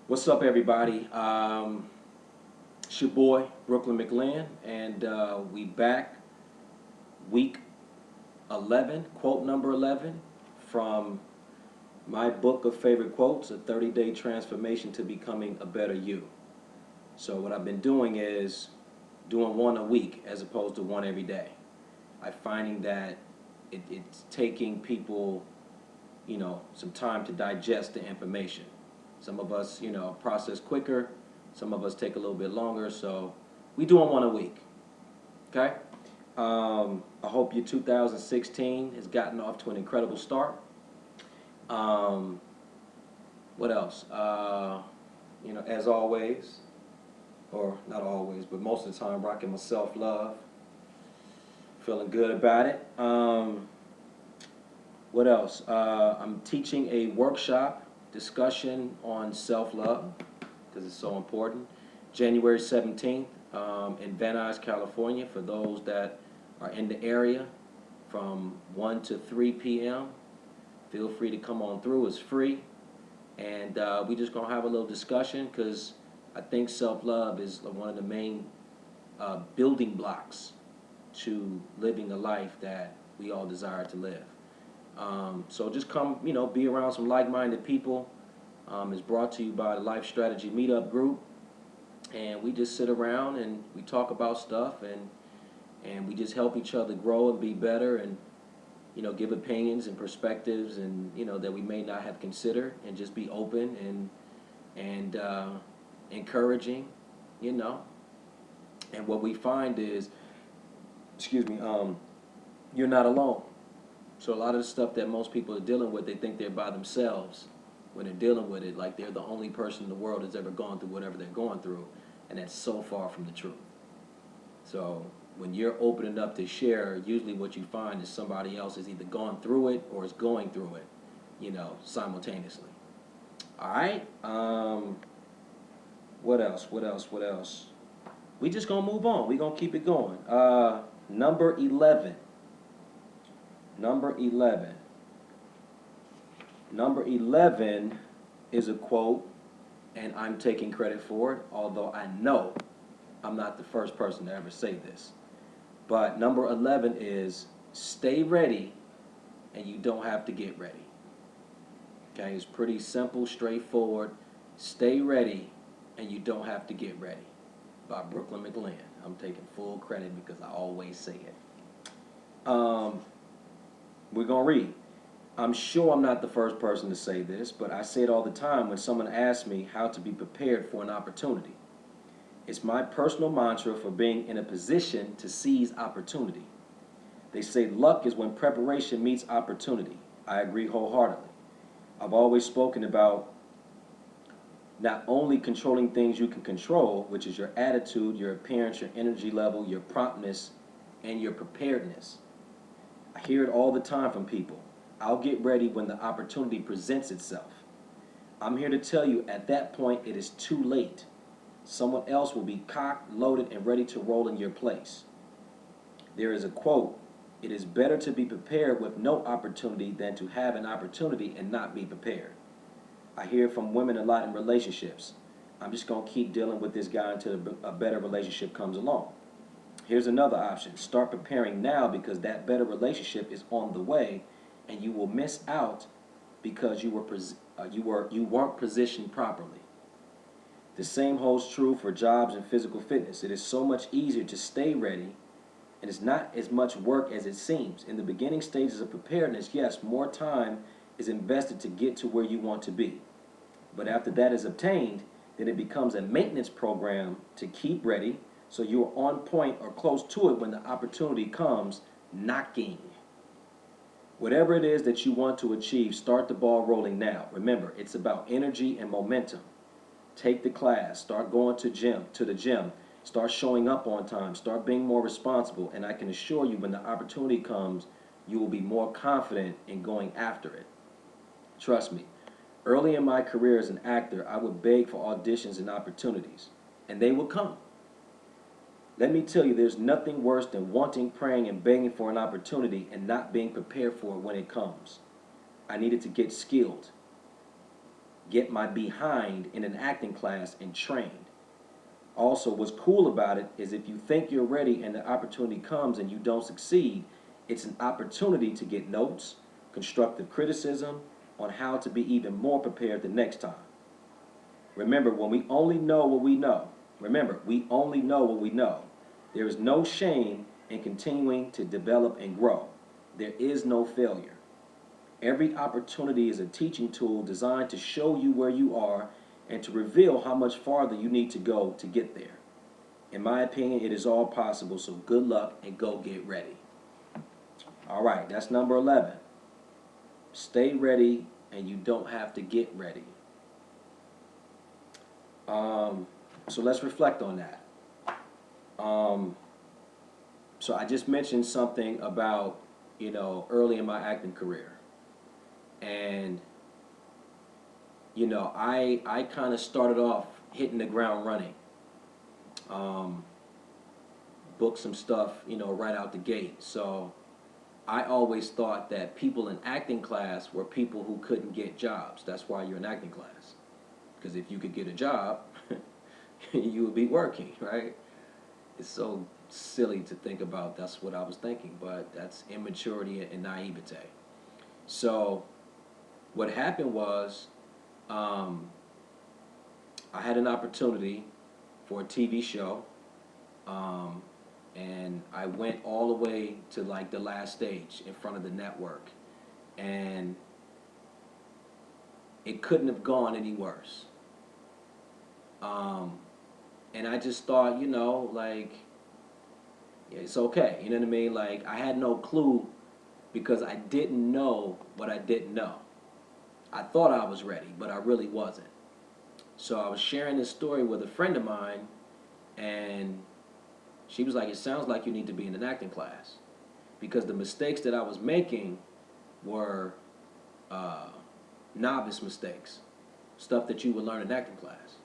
What's up, everybody? It's your boy, Mclinn, and we back week 11, quote number 11, from my book of favorite quotes, A 30-Day Transformation to Becoming a Better You. So what I've been doing is doing one a week as opposed to one every day. I'm finding that it's taking people, some time to digest the information. Some of us, process quicker. Some of us take a little bit longer. So we doing one a week. Okay. I hope your 2016 has gotten off to an incredible start. Um, what else? As always, or not always, but most of the time, rocking my self-love. Feeling good about it. What else? I'm teaching a workshop discussion on self-love because it's so important. January 17th in Van Nuys, California, for those that are in the area from 1 to 3 p.m. Feel free to come on through. It's free. And we just going to have a little discussion because I think self-love is one of the main building blocks to living a life that we all desire to live. So just come, be around some like-minded people. It's brought to you by the Life Strategy Meetup Group, and we just sit around and we talk about stuff, and we just help each other grow and be better, and give opinions and perspectives, and that we may not have considered, and just be open and encouraging, And what we find is, you're not alone. So a lot of the stuff that most people are dealing with, they think they're by themselves when they're dealing with it, like they're the only person in the world that's ever gone through whatever they're going through, and that's so far from the truth. So when you're opening up to share, usually what you find is somebody else has either gone through it or is going through it, simultaneously. All right. What else? What else? What else? We just gonna move on. We gonna keep it going. Number 11. Number 11. Number 11 is a quote, and I'm taking credit for it, although I know I'm not the first person to ever say this. But number 11 is, stay ready and you don't have to get ready. Okay, it's pretty simple, straightforward. Stay ready and you don't have to get ready, by Mclinn. I'm taking full credit because I always say it. We're going to read. I'm sure I'm not the first person to say this, but I say it all the time when someone asks me how to be prepared for an opportunity. It's my personal mantra for being in a position to seize opportunity. They say luck is when preparation meets opportunity. I agree wholeheartedly. I've always spoken about not only controlling things you can control, which is your attitude, your appearance, your energy level, your promptness, and your preparedness. I hear it all the time from people. I'll get ready when the opportunity presents itself. I'm here to tell you at that point it is too late. Someone else will be cocked, loaded, and ready to roll in your place. There is a quote, it is better to be prepared with no opportunity than to have an opportunity and not be prepared. I hear from women a lot in relationships. I'm just going to keep dealing with this guy until a better relationship comes along. Here's another option. Start preparing now because that better relationship is on the way, and you will miss out because you weren't positioned properly. The same holds true for jobs and physical fitness. It is so much easier to stay ready, and it's not as much work as it seems. In the beginning stages of preparedness, yes, more time is invested to get to where you want to be. But after that is obtained, then it becomes a maintenance program to keep ready so you are on point or close to it when the opportunity comes knocking. Whatever it is that you want to achieve, start the ball rolling now. Remember, it's about energy and momentum. Take the class, start going to the gym, start showing up on time, start being more responsible, and I can assure you when the opportunity comes, you will be more confident in going after it. Trust me, early in my career as an actor, I would beg for auditions and opportunities, and they would come. Let me tell you, there's nothing worse than wanting, praying, and begging for an opportunity and not being prepared for it when it comes. I needed to get skilled. get my behind in an acting class and trained. Also, what's cool about it is if you think you're ready and the opportunity comes and you don't succeed, it's an opportunity to get notes, constructive criticism on how to be even more prepared the next time. Remember, when we only know what we know, remember, we only know what we know. There is no shame in continuing to develop and grow. There is no failure. Every opportunity is a teaching tool designed to show you where you are and to reveal how much farther you need to go to get there. In my opinion, it is all possible, so good luck and go get ready. All right, that's number 11. Stay ready and you don't have to get ready. So let's reflect on that. So I just mentioned something about, early in my acting career. And, I kind of started off hitting the ground running. Booked some stuff, right out the gate. So I always thought that people in acting class were people who couldn't get jobs. That's why you're in acting class. Because if you could get a job, you would be working, right? It's so silly to think about. That's what I was thinking, but that's immaturity and naivete. So what happened was I had an opportunity for a TV show, and I went all the way to like the last stage in front of the network, and it couldn't have gone any worse. And I just thought, like, yeah, it's okay. You know what I mean? Like, I had no clue because I didn't know what I didn't know. I thought I was ready, but I really wasn't. So I was sharing this story with a friend of mine, and she was like, it sounds like you need to be in an acting class. Because the mistakes that I was making were novice mistakes, stuff that you would learn in acting class.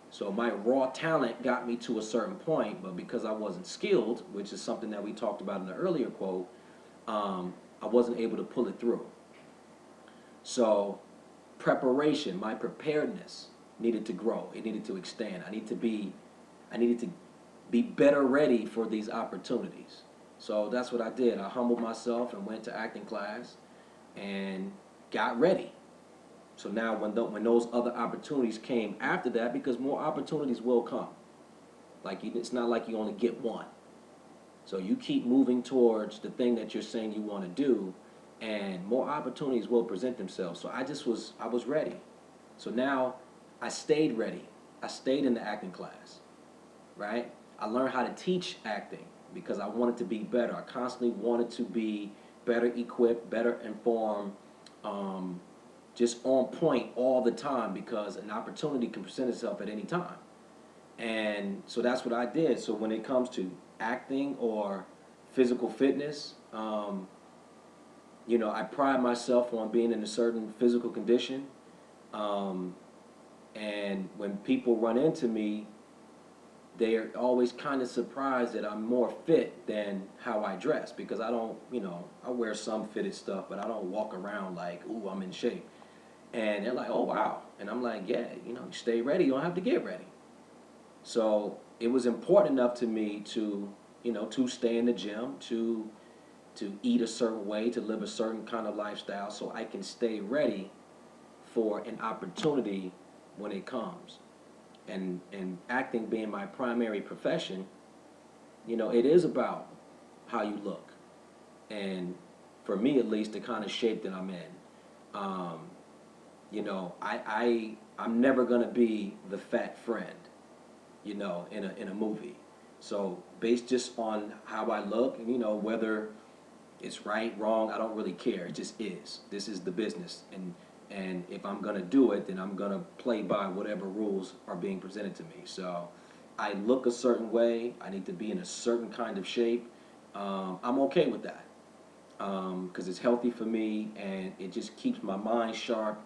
So my raw talent got me to a certain point, but because I wasn't skilled, which is something that we talked about in the earlier quote, I wasn't able to pull it through. So preparation, my preparedness needed to grow. It needed to extend. I needed to be better ready for these opportunities. So that's what I did. I humbled myself and went to acting class and got ready. So now when those other opportunities came after that, because more opportunities will come. Like it's not like you only get one. So you keep moving towards the thing that you're saying you want to do, and more opportunities will present themselves. So I was ready. So now I stayed ready. I stayed in the acting class, right? I learned how to teach acting because I wanted to be better. I constantly wanted to be better equipped, better informed, just on point all the time because an opportunity can present itself at any time. And so that's what I did. So when it comes to acting or physical fitness, I pride myself on being in a certain physical condition. And when people run into me, they're always kind of surprised that I'm more fit than how I dress because I don't, I wear some fitted stuff, but I don't walk around like, ooh, I'm in shape. And they're like, oh, wow. And I'm like, yeah, you stay ready. You don't have to get ready. So it was important enough to me to, to stay in the gym, to eat a certain way, to live a certain kind of lifestyle so I can stay ready for an opportunity when it comes. And acting being my primary profession, it is about how you look. And for me, at least, the kind of shape that I'm in. I'm never gonna be the fat friend, in a movie. So based just on how I look, whether it's right, wrong, I don't really care. It just is. This is the business, and if I'm gonna do it, then I'm gonna play by whatever rules are being presented to me. So I look a certain way. I need to be in a certain kind of shape. I'm okay with that because it's healthy for me and it just keeps my mind sharp.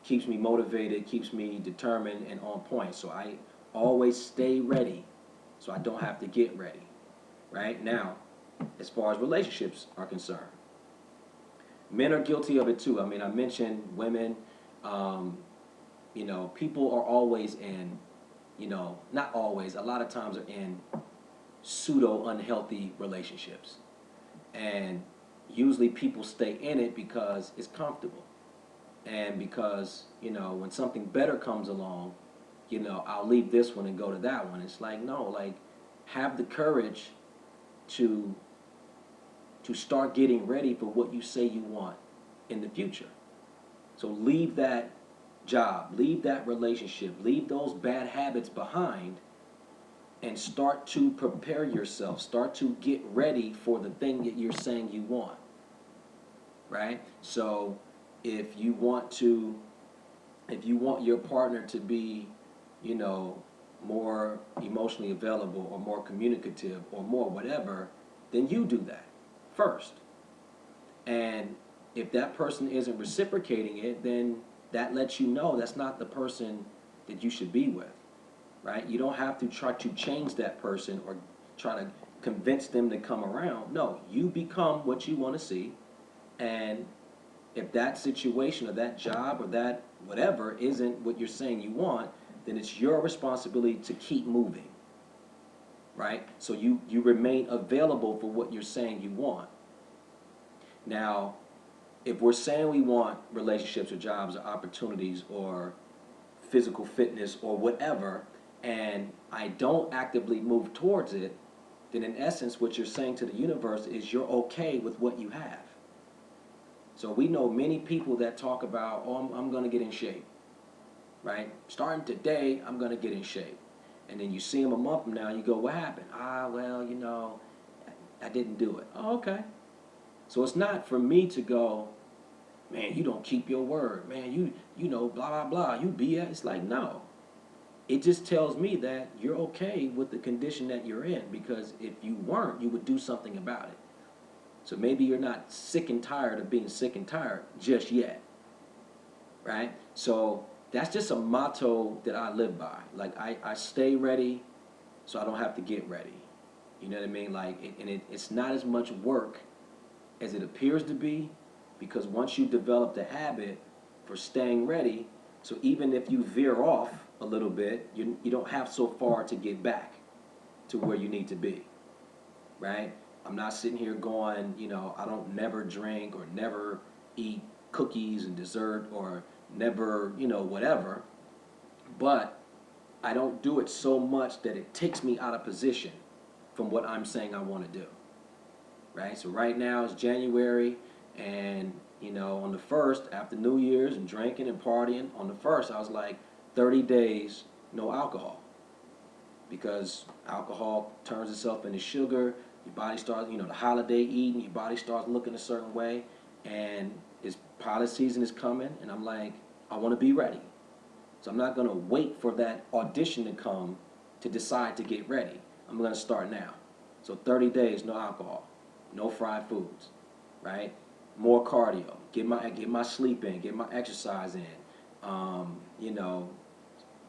Keeps me motivated, keeps me determined and on point. So I always stay ready so I don't have to get ready. Right? Now, as far as relationships are concerned, men are guilty of it too. I mean, I mentioned women, Um, people are always in, not always, a lot of times are in pseudo unhealthy relationships. And usually people stay in it because it's comfortable. And because, when something better comes along, I'll leave this one and go to that one. It's like, no, like, have the courage to start getting ready for what you say you want in the future. So leave that job, leave that relationship, leave those bad habits behind, and start to prepare yourself. Start to get ready for the thing that you're saying you want, right? So if you want to, if you want your partner to be, you know, more emotionally available or more communicative or more whatever, then you do that first. And if that person isn't reciprocating it, then that lets you know that's not the person that you should be with, right? You don't have to try to change that person or try to convince them to come around. No, you become what you want to see. And if that situation or that job or that whatever isn't what you're saying you want, then it's your responsibility to keep moving, right? So you remain available for what you're saying you want. Now, if we're saying we want relationships or jobs or opportunities or physical fitness or whatever, and I don't actively move towards it, then in essence, what you're saying to the universe is you're okay with what you have. So we know many people that talk about, oh, I'm going to get in shape, right? Starting today, I'm going to get in shape. And then you see them a month from now, you go, what happened? Well, I didn't do it. Oh, okay. So it's not for me to go, man, you don't keep your word. Man, blah, blah, blah. You BS. It's like, no. It just tells me that you're okay with the condition that you're in, because if you weren't, you would do something about it. So maybe you're not sick and tired of being sick and tired just yet, right? So that's just a motto that I live by. Like, I stay ready so I don't have to get ready. You know what I mean? Like, it's not as much work as it appears to be, because once you develop the habit for staying ready, so even if you veer off a little bit, you don't have so far to get back to where you need to be, right? I'm not sitting here going, I don't never drink or never eat cookies and dessert or never, whatever, but I don't do it so much that it takes me out of position from what I'm saying I want to do, right? So right now it's January, and on the first, after New Year's and drinking and partying, on the first I was like, 30 days no alcohol, because alcohol turns itself into sugar. Your body starts, the holiday eating, your body starts looking a certain way, and it's pilot season is coming, and I'm like, I want to be ready. So I'm not going to wait for that audition to come to decide to get ready. I'm going to start now. So 30 days, no alcohol, no fried foods, right? More cardio, get my sleep in, get my exercise in, you know,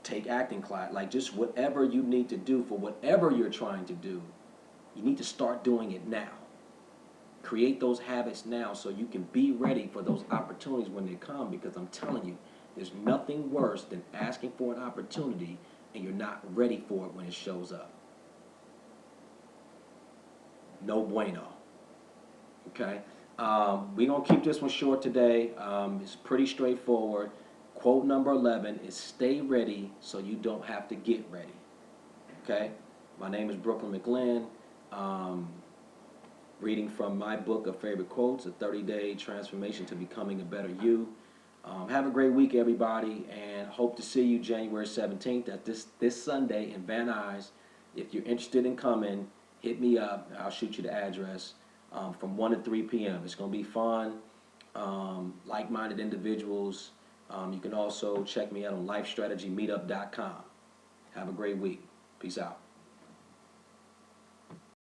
take acting class, like just whatever you need to do for whatever you're trying to do, you need to start doing it now. Create those habits now so you can be ready for those opportunities when they come, because I'm telling you, there's nothing worse than asking for an opportunity and you're not ready for it when it shows up. No bueno. Okay? We're going to keep this one short today. It's pretty straightforward. Quote number 11 is stay ready so you don't have to get ready. Okay? My name is Mclinn. Reading from my book of favorite quotes, A 30-Day Transformation to Becoming a Better You. Have a great week, everybody, and hope to see you January 17th at this Sunday in Van Nuys. If you're interested in coming, hit me up. I'll shoot you the address from 1 to 3 p.m. It's going to be fun, like-minded individuals. You can also check me out on lifestrategymeetup.com. Have a great week. Peace out.